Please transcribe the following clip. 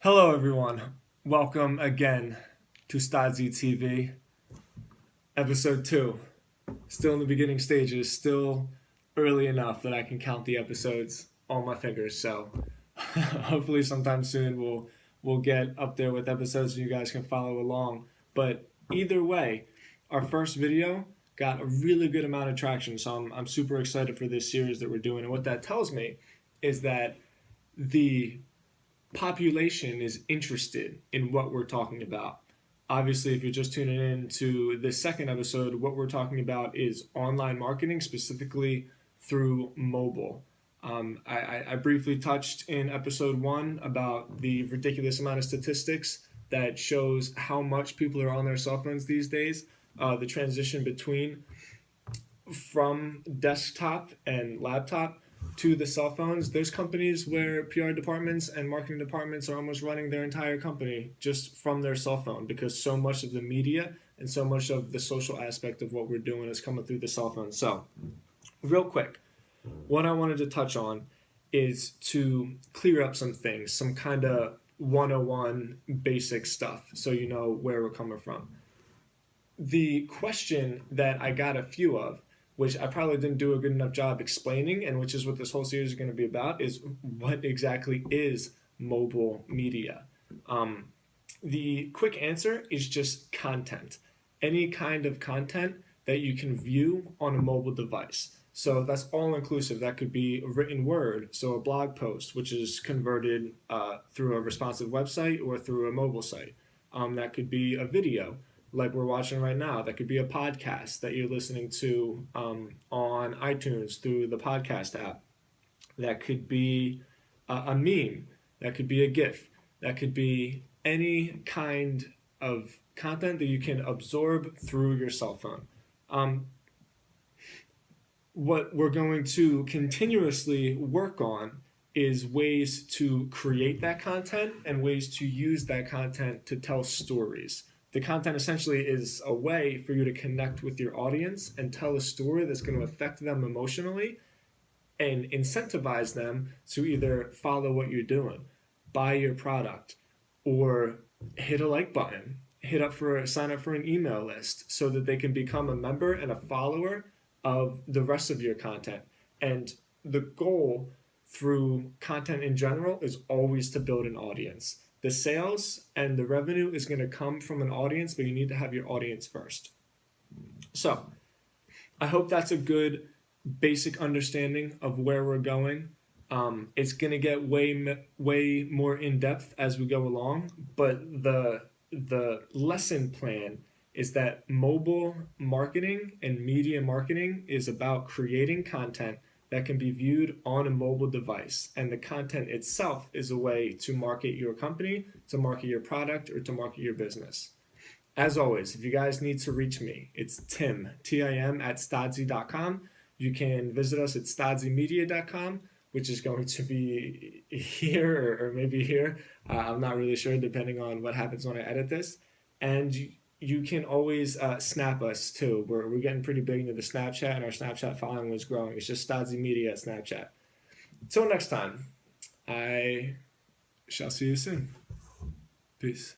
Hello everyone, welcome again to StodzyTV, episode 2. Still in the beginning stages, still early enough that I can count the episodes on my fingers, so hopefully sometime soon we'll get up there with episodes and you guys can follow along. But either way, our first video got a really good amount of traction, so I'm super excited for this series that we're doing. And what that tells me is that the population is interested in what we're talking about. Obviously, if you're just tuning in to this second episode, what we're talking about is online marketing, specifically through mobile. I briefly touched in episode 1 about the ridiculous amount of statistics that shows how much people are on their cell phones these days, the transition between from desktop and laptop to the cell phones. There's companies where PR departments and marketing departments are almost running their entire company just from their cell phone, because so much of the media and so much of the social aspect of what we're doing is coming through the cell phone. So real quick, what I wanted to touch on is to clear up some things, some kind of 101 basic stuff, so you know where we're coming from. The question that I got a few of, which I probably didn't do a good enough job explaining, and which is what this whole series is going to be about, is what exactly is mobile media? The quick answer is just content. Any kind of content that you can view on a mobile device. So that's all inclusive. That could be a written word, so a blog post, which is converted through a responsive website or through a mobile site. That could be a video, like we're watching right now. That could be a podcast that you're listening to on iTunes through the podcast app. That could be a meme. That could be a GIF. That could be any kind of content that you can absorb through your cell phone. What we're going to continuously work on is ways to create that content and ways to use that content to tell stories. The content essentially is a way for you to connect with your audience and tell a story that's going to affect them emotionally and incentivize them to either follow what you're doing, buy your product, or hit a like button, sign up for an email list so that they can become a member and a follower of the rest of your content. And the goal through content in general is always to build an audience. The sales and the revenue is going to come from an audience, but you need to have your audience first. So I hope that's a good basic understanding of where we're going. It's going to get way more in depth as we go along, but the lesson plan is that mobile marketing and media marketing is about creating content that can be viewed on a mobile device. And the content itself is a way to market your company, to market your product, or to market your business. As always, if you guys need to reach me, it's Tim, Tim, at Stodzy.com. You can visit us at StodzyMedia.com, which is going to be here or maybe here. I'm not really sure, depending on what happens when I edit this. And you can always snap us too. We're getting pretty big into the Snapchat, and our Snapchat following is growing. It's just Stodzy Media at Snapchat. Till next time, I shall see you soon. Peace.